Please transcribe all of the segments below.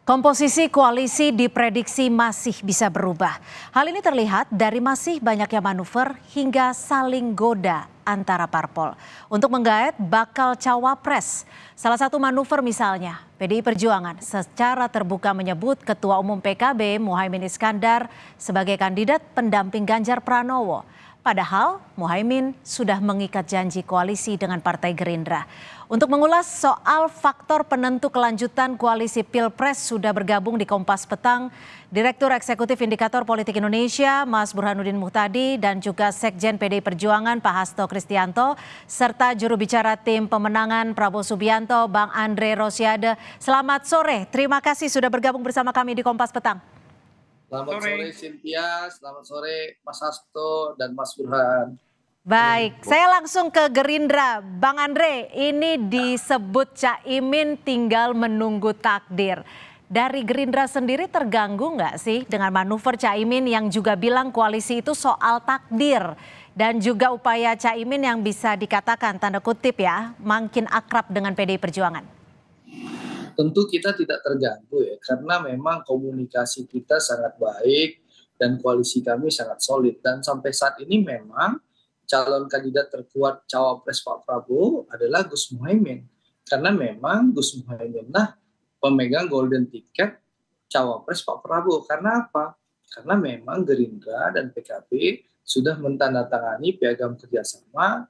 Komposisi koalisi diprediksi masih bisa berubah. Hal ini terlihat dari masih banyaknya manuver hingga saling goda antara parpol untuk menggait bakal cawapres. Salah satu manuver misalnya, PDI Perjuangan secara terbuka menyebut Ketua Umum PKB Muhaimin Iskandar sebagai kandidat pendamping Ganjar Pranowo. Padahal Muhaimin sudah mengikat janji koalisi dengan Partai Gerindra. Untuk mengulas soal faktor penentu kelanjutan koalisi Pilpres sudah bergabung di Kompas Petang Direktur Eksekutif Indikator Politik Indonesia Mas Burhanuddin Muhtadi dan juga Sekjen PDI Perjuangan Pak Hasto Kristianto serta juru bicara tim pemenangan Prabowo Subianto Bang Andre Rosiade. Selamat sore, terima kasih sudah bergabung bersama kami di Kompas Petang. Selamat sore Cynthia, selamat sore Mas Hasto dan Mas Burhan. Baik, saya langsung ke Gerindra. Bang Andre, ini disebut Caimin tinggal menunggu takdir. Dari Gerindra sendiri terganggu nggak sih dengan manuver Caimin yang juga bilang koalisi itu soal takdir? Dan juga upaya Caimin yang bisa dikatakan tanda kutip ya, makin akrab dengan PDI Perjuangan. Tentu kita tidak terganggu ya, karena memang komunikasi kita sangat baik dan koalisi kami sangat solid. Dan sampai saat ini memang calon kandidat terkuat cawapres Pak Prabowo adalah Gus Muhaimin. Karena memang Gus Muhaimin lah pemegang golden ticket cawapres Pak Prabowo. Karena apa? Karena memang Gerindra dan PKB sudah mentandatangani piagam kerjasama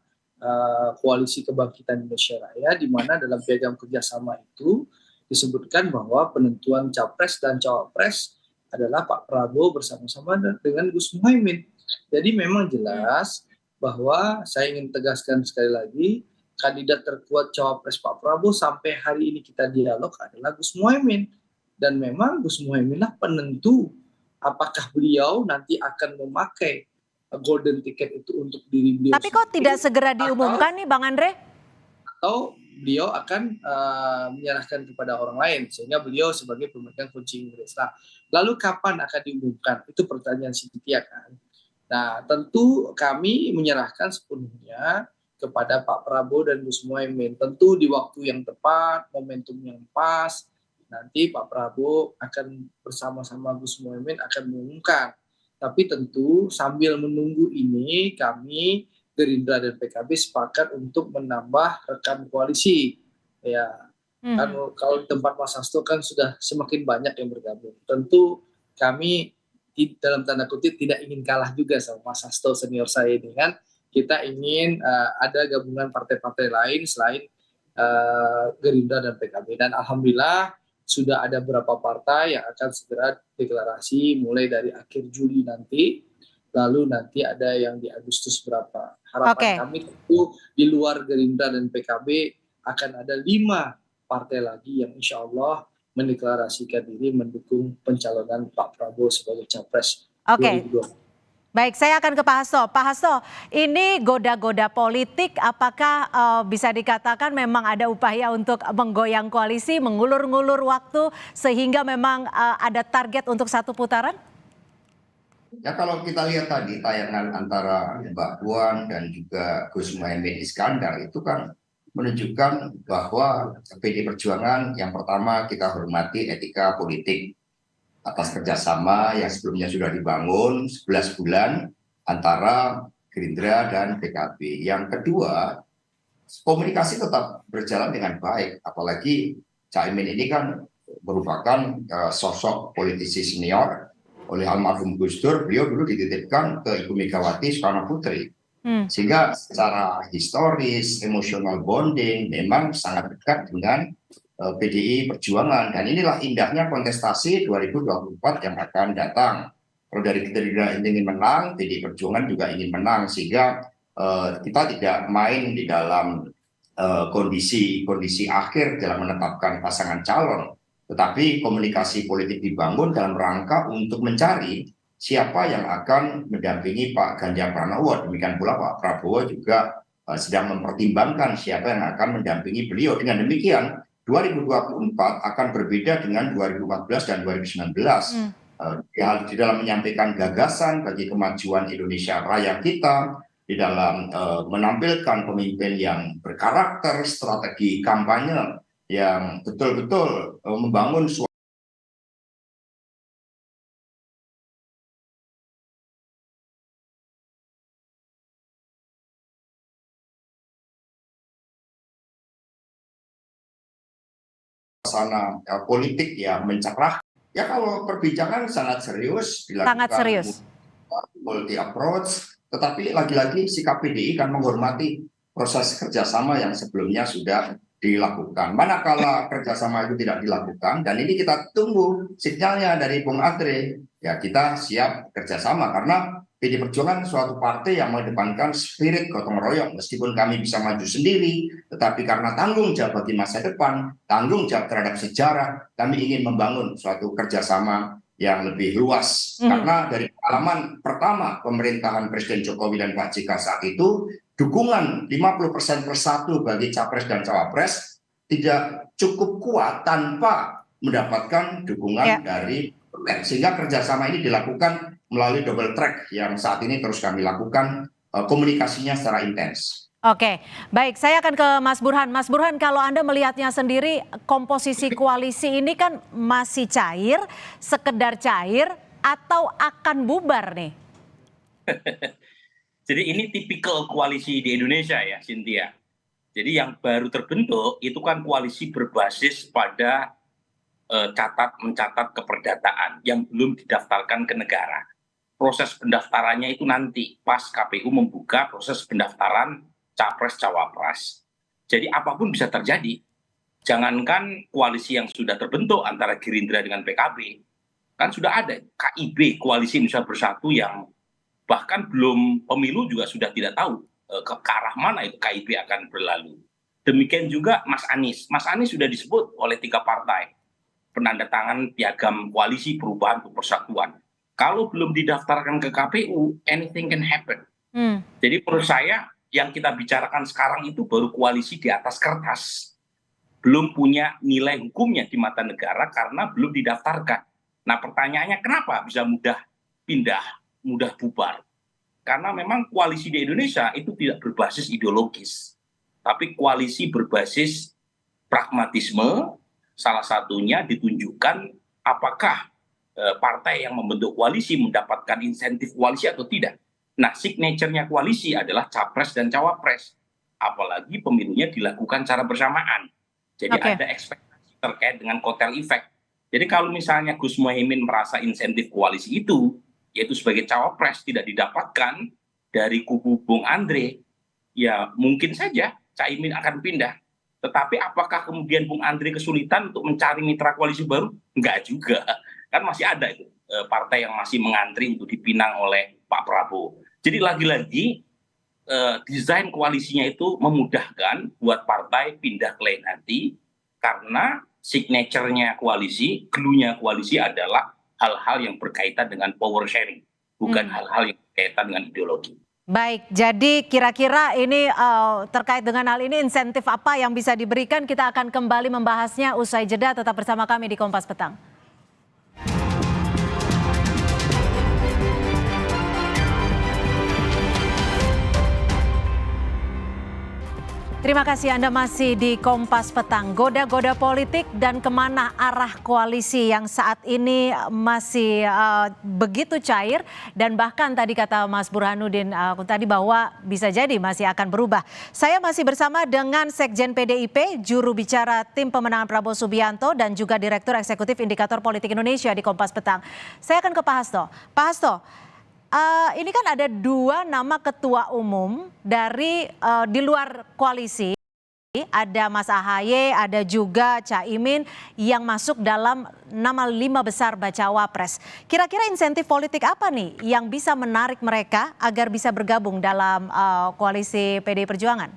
Koalisi Kebangkitan Indonesia Raya, di mana dalam piagam kerjasama itu disebutkan bahwa penentuan capres dan cawapres adalah Pak Prabowo bersama-sama dengan Gus Muhaimin. Jadi memang jelas bahwa saya ingin tegaskan sekali lagi, kandidat terkuat cawapres Pak Prabowo sampai hari ini kita dialog adalah Gus Muhaimin. Dan memang Gus Muhaimin lah penentu apakah beliau nanti akan memakai golden ticket itu untuk diri beliau. Tapi kok tidak segera diumumkan nih Bang Andre? Atau beliau akan menyerahkan kepada orang lain sehingga beliau sebagai pemegang kunci Inggris. Nah, lalu kapan akan diumumkan? Itu pertanyaan Cynthia kan. Nah, tentu kami menyerahkan sepenuhnya kepada Pak Prabowo dan Gus Muhaimin. Tentu di waktu yang tepat, momentum yang pas, nanti Pak Prabowo akan bersama-sama Gus Muhaimin akan mengumumkan. Tapi tentu sambil menunggu ini kami Gerindra dan PKB sepakat untuk menambah rekan koalisi. Ya, kan kalau di tempat Mas Hasto kan sudah semakin banyak yang bergabung. Tentu kami dalam tanda kutip tidak ingin kalah juga sama Mas Hasto senior saya ini kan. Kita ingin ada gabungan partai-partai lain selain Gerindra dan PKB. Dan alhamdulillah sudah ada beberapa partai yang akan segera deklarasi mulai dari akhir Juli nanti. Lalu nanti ada yang di Agustus berapa. Harapan kami tentu di luar Gerindra dan PKB akan ada 5 partai lagi yang insya Allah mendeklarasikan diri mendukung pencalonan Pak Prabowo sebagai capres 2024. Baik, saya akan ke Pak Hasto. Pak Hasto, ini goda-goda politik apakah bisa dikatakan memang ada upaya untuk menggoyang koalisi, mengulur-ngulur waktu sehingga memang ada target untuk satu putaran? Ya kalau kita lihat tadi tayangan antara Mbak Puan dan juga Gus Muhaimin Iskandar itu kan menunjukkan bahwa PDI Perjuangan yang pertama kita hormati etika politik atas kerjasama yang sebelumnya sudah dibangun 11 bulan antara Gerindra dan PKB. Yang kedua, komunikasi tetap berjalan dengan baik, apalagi Caimin ini kan merupakan sosok politisi senior. Oleh almarhum Gus Dur, beliau dulu dititipkan ke Ibu Megawati Soekarno Putri. Sehingga secara historis, emosional bonding memang sangat dekat dengan PDI Perjuangan. Dan inilah indahnya kontestasi 2024 yang akan datang. Kalau dari Gerindra ingin menang, PDI Perjuangan juga ingin menang. Sehingga kita tidak main di dalam kondisi akhir dalam menetapkan pasangan calon. Tetapi komunikasi politik dibangun dalam rangka untuk mencari siapa yang akan mendampingi Pak Ganjar Pranowo. Demikian pula Pak Prabowo juga sedang mempertimbangkan siapa yang akan mendampingi beliau. Dengan demikian 2024 akan berbeda dengan 2014 dan 2019. Di dalam menyampaikan gagasan bagi kemajuan Indonesia Raya kita, di dalam menampilkan pemimpin yang berkarakter, strategi kampanye yang betul-betul membangun suasana politik ya mencerah. Ya kalau perbincangan sangat serius dilakukan, Sangat serius. multi approach, tetapi lagi-lagi sikap PDI kan menghormati proses kerjasama yang sebelumnya sudah dilakukan. Manakala kerjasama itu tidak dilakukan, dan ini kita tunggu sinyalnya dari Bung Andre, ya kita siap kerjasama karena PD Perjuangan suatu partai yang mengedepankan spirit gotong royong. Meskipun kami bisa maju sendiri, tetapi karena tanggung jawab bagi masa depan, tanggung jawab terhadap sejarah, kami ingin membangun suatu kerjasama yang lebih luas. Karena dari pengalaman pertama pemerintahan Presiden Jokowi dan Pak JK saat itu, dukungan 50% persatu bagi Capres dan Cawapres tidak cukup kuat tanpa mendapatkan dukungan dari parlemen. Sehingga kerjasama ini dilakukan melalui double track yang saat ini terus kami lakukan komunikasinya secara intens. Oke, baik. Saya akan ke Mas Burhan. Mas Burhan, kalau Anda melihatnya sendiri, komposisi koalisi ini kan masih cair, sekedar cair, atau akan bubar nih? Jadi ini tipikal koalisi di Indonesia ya, Cynthia. Jadi yang baru terbentuk itu kan koalisi berbasis pada mencatat keperdataan yang belum didaftarkan ke negara. Proses pendaftarannya itu nanti pas KPU membuka proses pendaftaran Capres-Cawapres. Jadi apapun bisa terjadi. Jangankan koalisi yang sudah terbentuk antara Gerindra dengan PKB, kan sudah ada KIB, Koalisi Indonesia Bersatu, yang bahkan belum pemilu juga sudah tidak tahu ke arah mana itu KIB akan berlalu. Demikian juga Mas Anies. Mas Anies sudah disebut oleh 3 partai penandatangan piagam koalisi perubahan untuk persatuan. Kalau belum didaftarkan ke KPU, anything can happen. Jadi menurut saya yang kita bicarakan sekarang itu baru koalisi di atas kertas. Belum punya nilai hukumnya di mata negara karena belum didaftarkan. Nah pertanyaannya kenapa bisa mudah pindah, mudah bubar? Karena memang koalisi di Indonesia itu tidak berbasis ideologis. Tapi koalisi berbasis pragmatisme, salah satunya ditunjukkan apakah partai yang membentuk koalisi mendapatkan insentif koalisi atau tidak. Nah, signature-nya koalisi adalah Capres dan Cawapres. Apalagi pemilunya dilakukan secara bersamaan. Jadi ada ekspektasi terkait dengan kotel efek. Jadi kalau misalnya Gus Muhaimin merasa insentif koalisi itu, yaitu sebagai Cawapres tidak didapatkan dari kubu Bung Andre, ya mungkin saja Caimin akan pindah. Tetapi apakah kemudian Bung Andre kesulitan untuk mencari mitra koalisi baru? Enggak juga. Kan masih ada itu partai yang masih mengantri untuk dipinang oleh Pak Prabowo. Jadi lagi-lagi desain koalisinya itu memudahkan buat partai pindah ke lain hati karena signature-nya koalisi, glue-nya koalisi adalah hal-hal yang berkaitan dengan power sharing, bukan hal-hal yang berkaitan dengan ideologi. Baik, jadi kira-kira ini terkait dengan hal ini insentif apa yang bisa diberikan, kita akan kembali membahasnya usai jeda. Tetap bersama kami di Kompas Petang. Terima kasih Anda masih di Kompas Petang. Goda-goda politik dan kemana arah koalisi yang saat ini masih begitu cair. Dan bahkan tadi kata Mas Burhanuddin tadi bahwa bisa jadi masih akan berubah. Saya masih bersama dengan Sekjen PDIP, juru bicara tim pemenangan Prabowo Subianto, dan juga Direktur Eksekutif Indikator Politik Indonesia di Kompas Petang. Saya akan ke Pak Hasto. Pak Hasto, ini kan ada 2 nama ketua umum dari di luar koalisi, ada Mas AHY, ada juga Caimin yang masuk dalam nama 5 besar bacawa pres. Kira-kira insentif politik apa nih yang bisa menarik mereka agar bisa bergabung dalam koalisi PDI Perjuangan?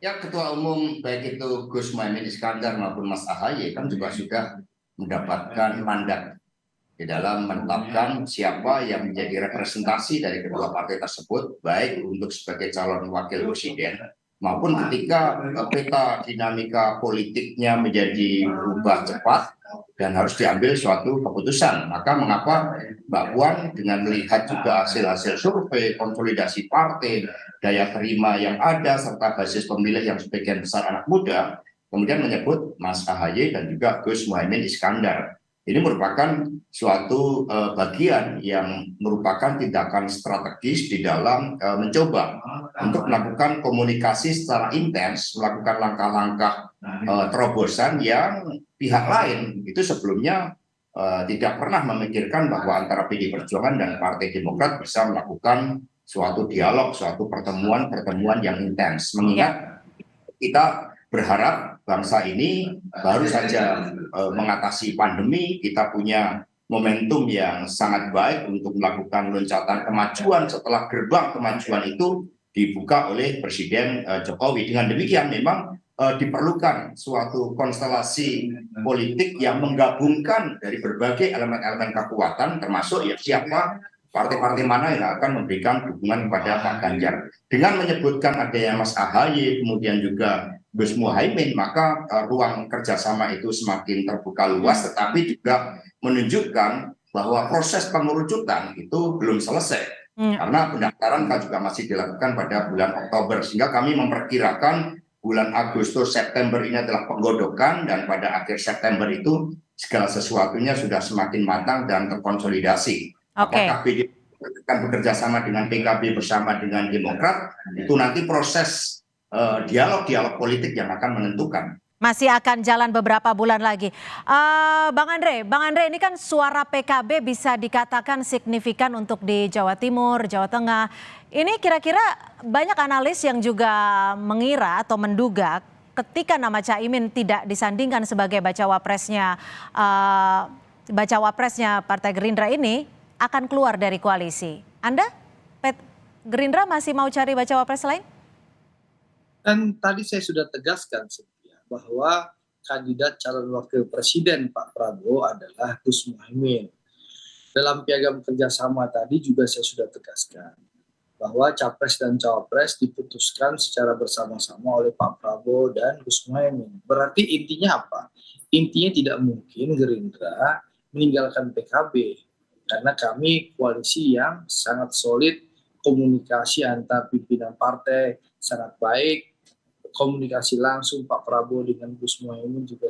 Ya, ketua umum baik itu Gus Muhaimin Iskandar maupun Mas AHY kan juga sudah mendapatkan mandat di dalam menetapkan siapa yang menjadi representasi dari kedua partai tersebut, baik untuk sebagai calon wakil presiden maupun ketika peta dinamika politiknya menjadi berubah cepat dan harus diambil suatu keputusan. Maka mengapa Mbak Puan dengan melihat juga hasil-hasil survei, konsolidasi partai, daya terima yang ada, serta basis pemilih yang sebagian besar anak muda, kemudian menyebut Mas AHY dan juga Gus Muhaimin Iskandar. Ini merupakan suatu bagian yang merupakan tindakan strategis di dalam mencoba untuk melakukan komunikasi secara intens, melakukan langkah-langkah terobosan yang pihak lain itu sebelumnya tidak pernah memikirkan bahwa antara PD Perjuangan dan Partai Demokrat bisa melakukan suatu dialog, suatu pertemuan yang intens. Mengingat kita berharap bangsa ini baru saja mengatasi pandemi, kita punya momentum yang sangat baik untuk melakukan loncatan kemajuan setelah gerbang kemajuan itu dibuka oleh Presiden Jokowi. Dengan demikian memang diperlukan suatu konstelasi politik yang menggabungkan dari berbagai elemen-elemen kekuatan, termasuk ya siapa partai-partai mana yang akan memberikan dukungan kepada Pak Ganjar. Dengan menyebutkan adanya Mas AHY, kemudian juga Gus Muhaimin, maka ruang kerjasama itu semakin terbuka luas, tetapi juga menunjukkan bahwa proses pengerucutan itu belum selesai. Karena pendaftaran kan juga masih dilakukan pada bulan Oktober, sehingga kami memperkirakan bulan Agustus September ini adalah penggodokan, dan pada akhir September itu segala sesuatunya sudah semakin matang dan terkonsolidasi. Apakah PD akan bekerja sama dengan PKB bersama dengan Demokrat, itu nanti proses dialog politik yang akan menentukan. Masih akan jalan beberapa bulan lagi. Bang Andre, ini kan suara PKB bisa dikatakan signifikan untuk di Jawa Timur, Jawa Tengah. Ini kira-kira banyak analis yang juga mengira atau menduga ketika nama Caimin tidak disandingkan sebagai bacawa presnya Partai Gerindra ini akan keluar dari koalisi. Anda, Gerindra masih mau cari bacawa pres lain? Kan tadi saya sudah tegaskan bahwa kandidat calon wakil presiden Pak Prabowo adalah Gus Muhaimin. Dalam piagam kerjasama tadi juga saya sudah tegaskan bahwa capres dan cawapres diputuskan secara bersama-sama oleh Pak Prabowo dan Gus Muhaimin. Berarti intinya apa? Intinya tidak mungkin Gerindra meninggalkan PKB, karena kami koalisi yang sangat solid, komunikasi antar pimpinan partai sangat baik, komunikasi langsung Pak Prabowo dengan Gus Muhaimin juga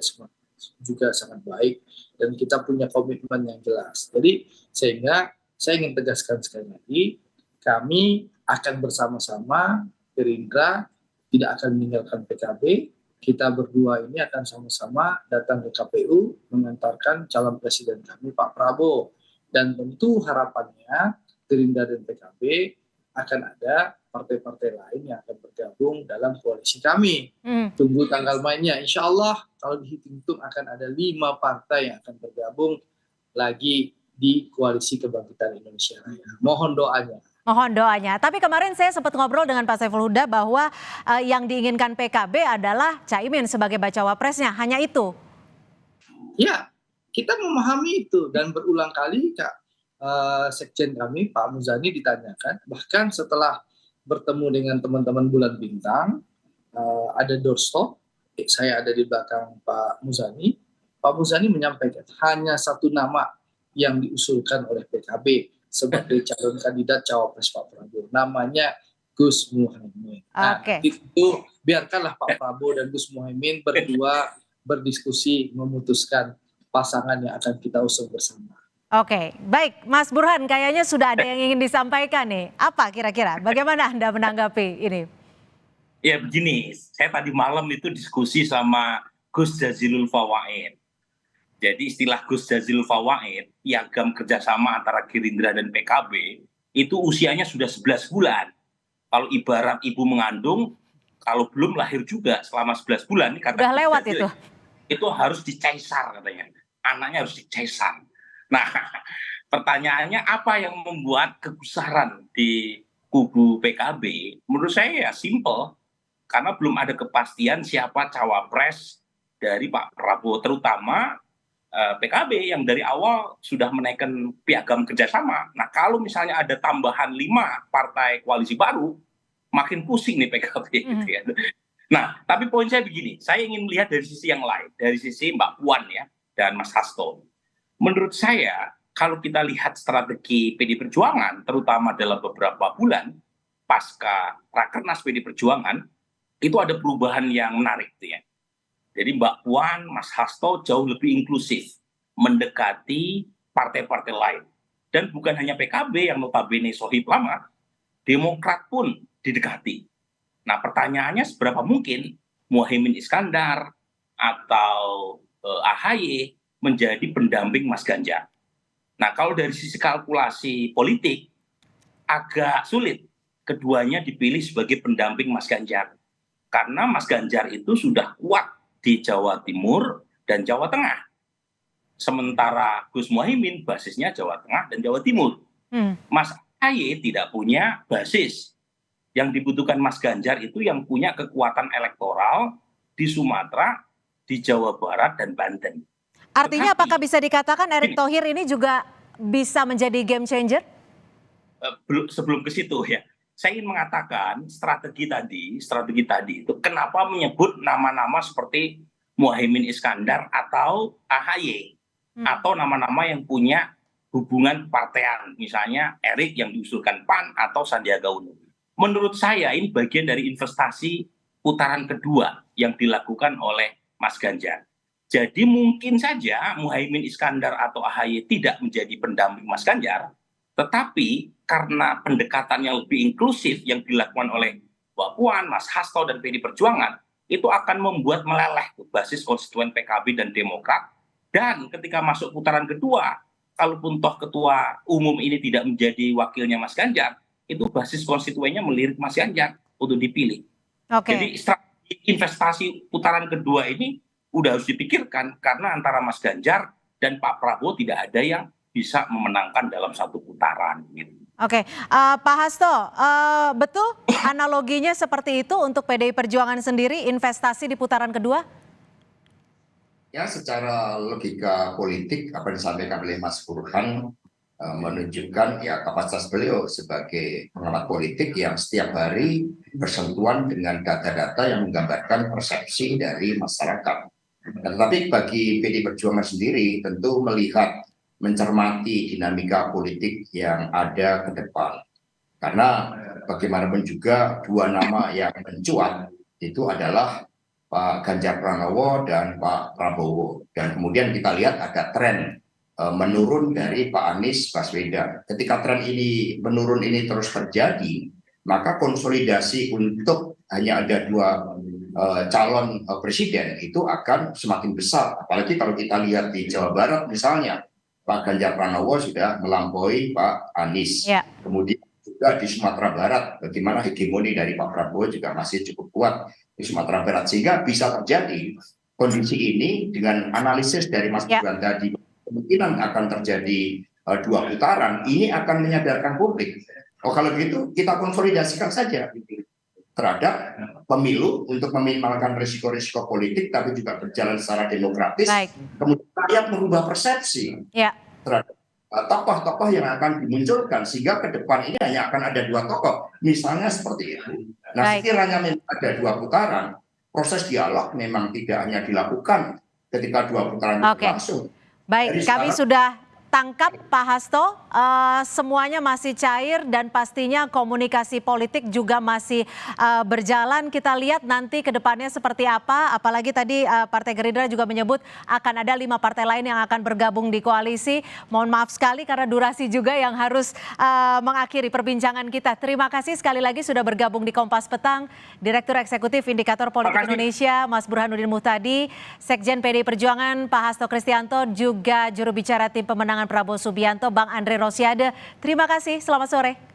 sangat baik, dan kita punya komitmen yang jelas. Jadi sehingga saya ingin tegaskan sekali lagi, kami akan bersama-sama, Gerindra tidak akan meninggalkan PKB, kita berdua ini akan sama-sama datang ke KPU mengantarkan calon presiden kami Pak Prabowo, dan tentu harapannya Gerindra dan PKB akan ada partai-partai lain yang akan bergabung dalam koalisi kami. Tunggu tanggal mainnya. Insya Allah kalau dihitung akan ada 5 partai yang akan bergabung lagi di koalisi kebangkitan Indonesia Raya. Mohon doanya. Mohon doanya. Tapi kemarin saya sempat ngobrol dengan Pak Saiful Huda bahwa yang diinginkan PKB adalah Caimin sebagai bacawa presnya. Hanya itu. Ya, kita memahami itu, dan berulang kali Sekjen kami Pak Muzani ditanyakan, bahkan setelah bertemu dengan teman-teman Bulan Bintang, ada doorstop, saya ada di belakang Pak Muzani. Pak Muzani menyampaikan hanya satu nama yang diusulkan oleh PKB sebagai calon kandidat cawapres Pak Prabowo, namanya Gus Muhaimin. Nah, itu biarkanlah Pak Prabowo dan Gus Muhaimin berdua berdiskusi memutuskan pasangan yang akan kita usung bersama. Oke, baik Mas Burhan, kayaknya sudah ada yang ingin disampaikan nih. Apa kira-kira? Bagaimana Anda menanggapi ini? Ya begini, saya tadi malam itu diskusi sama Gus Jazilul Fawaid. Jadi istilah Gus Jazilul Fawaid, piagam kerjasama antara Gerindra dan PKB, itu usianya sudah 11 bulan. Kalau ibarat ibu mengandung, kalau belum lahir juga selama 11 bulan, kata udah lewat itu harus dicaisar katanya. Anaknya harus dicaisar. Nah, pertanyaannya apa yang membuat kegusaran di kubu PKB? Menurut saya ya simple, karena belum ada kepastian siapa cawapres dari Pak Prabowo, terutama PKB yang dari awal sudah menaikkan piagam kerjasama. Nah, kalau misalnya ada tambahan 5 partai koalisi baru, makin pusing nih PKB gitu ya. Nah, tapi poin saya begini, saya ingin melihat dari sisi yang lain, dari sisi Mbak Puan ya dan Mas Hasto. Menurut saya, kalau kita lihat strategi PD Perjuangan, terutama dalam beberapa bulan pasca Rakernas PD Perjuangan, itu ada perubahan yang menarik. Ya. Jadi Mbak Puan, Mas Hasto jauh lebih inklusif. mendekati partai-partai lain. Dan bukan hanya PKB yang notabene sohib lama, Demokrat pun didekati. Nah pertanyaannya seberapa mungkin Muhaimin Iskandar atau AHY menjadi pendamping Mas Ganjar. Nah kalau dari sisi kalkulasi politik agak sulit keduanya dipilih sebagai pendamping Mas Ganjar. Karena Mas Ganjar itu sudah kuat di Jawa Timur dan Jawa Tengah. Sementara Gus Muhaimin basisnya Jawa Tengah dan Jawa Timur. Mas AHY tidak punya basis. Yang dibutuhkan Mas Ganjar itu yang punya kekuatan elektoral di Sumatera, di Jawa Barat, dan Banten. Artinya apakah bisa dikatakan Erick Thohir ini juga bisa menjadi game changer? Sebelum ke situ ya, saya ingin mengatakan strategi tadi itu kenapa menyebut nama-nama seperti Muhaimin Iskandar atau AHY. Atau nama-nama yang punya hubungan partean, misalnya Erick yang diusulkan PAN atau Sandiaga Uno. Menurut saya ini bagian dari investasi putaran kedua yang dilakukan oleh Mas Ganjar. Jadi mungkin saja Muhaimin Iskandar atau AHY tidak menjadi pendamping Mas Ganjar, tetapi karena pendekatan yang lebih inklusif yang dilakukan oleh Mbak Puan, Mas Hasto, dan PD Perjuangan, itu akan membuat meleleh basis konstituen PKB dan Demokrat. Dan ketika masuk putaran kedua, kalaupun toh ketua umum ini tidak menjadi wakilnya Mas Ganjar, itu basis konstituennya melirik Mas Ganjar untuk dipilih. Jadi strategi investasi putaran kedua ini udah harus dipikirkan karena antara Mas Ganjar dan Pak Prabowo tidak ada yang bisa memenangkan dalam satu putaran. Gitu. Pak Hasto, betul analoginya seperti itu untuk PDI Perjuangan sendiri investasi di putaran kedua? Ya, secara logika politik apa yang disampaikan oleh Mas Burhan menunjukkan ya kapasitas beliau sebagai pengamat politik yang setiap hari bersentuhan dengan data-data yang menggambarkan persepsi dari masyarakat. Tetapi bagi PD Perjuangan sendiri tentu melihat, mencermati dinamika politik yang ada ke depan. Karena bagaimanapun juga dua nama yang mencuat itu adalah Pak Ganjar Pranowo dan Pak Prabowo. Dan kemudian kita lihat ada tren menurun dari Pak Anies Baswedan. Ketika tren ini menurun ini terus terjadi, maka konsolidasi untuk hanya ada dua calon presiden itu akan semakin besar. Apalagi kalau kita lihat di Jawa Barat misalnya, Pak Ganjar Pranowo sudah melampaui Pak Anies. Kemudian juga di Sumatera Barat, bagaimana hegemoni dari Pak Prabowo juga masih cukup kuat di Sumatera Barat. Sehingga bisa terjadi kondisi ini dengan analisis dari Mas Burhan tadi, kemungkinan akan terjadi dua putaran, ini akan menyadarkan publik. Kalau gitu kita konsolidasikan saja terhadap pemilu untuk meminimalkan risiko-risiko politik, tapi juga berjalan secara demokratis. Kemudian rakyat merubah persepsi terhadap tokoh-tokoh yang akan dimunculkan, sehingga ke depan ini hanya akan ada dua tokoh, misalnya seperti itu. Nah, sekiranya memang ada dua putaran, proses dialog memang tidak hanya dilakukan ketika dua putaran berlangsung. Baik, kami sudah tangkap Pak Hasto, semuanya masih cair dan pastinya komunikasi politik juga masih berjalan. Kita lihat nanti ke depannya seperti apa, apalagi tadi Partai Gerindra juga menyebut akan ada 5 partai lain yang akan bergabung di koalisi. Mohon maaf sekali karena durasi juga yang harus mengakhiri perbincangan kita. Terima kasih sekali lagi sudah bergabung di Kompas Petang, Direktur Eksekutif Indikator Politik Indonesia, Mas Burhanuddin Muhtadi, Sekjen PDI Perjuangan, Pak Hasto Kristianto, juga juru bicara tim pemenangan Prabowo Subianto, Bang Andre Rosiade. Terima kasih, selamat sore.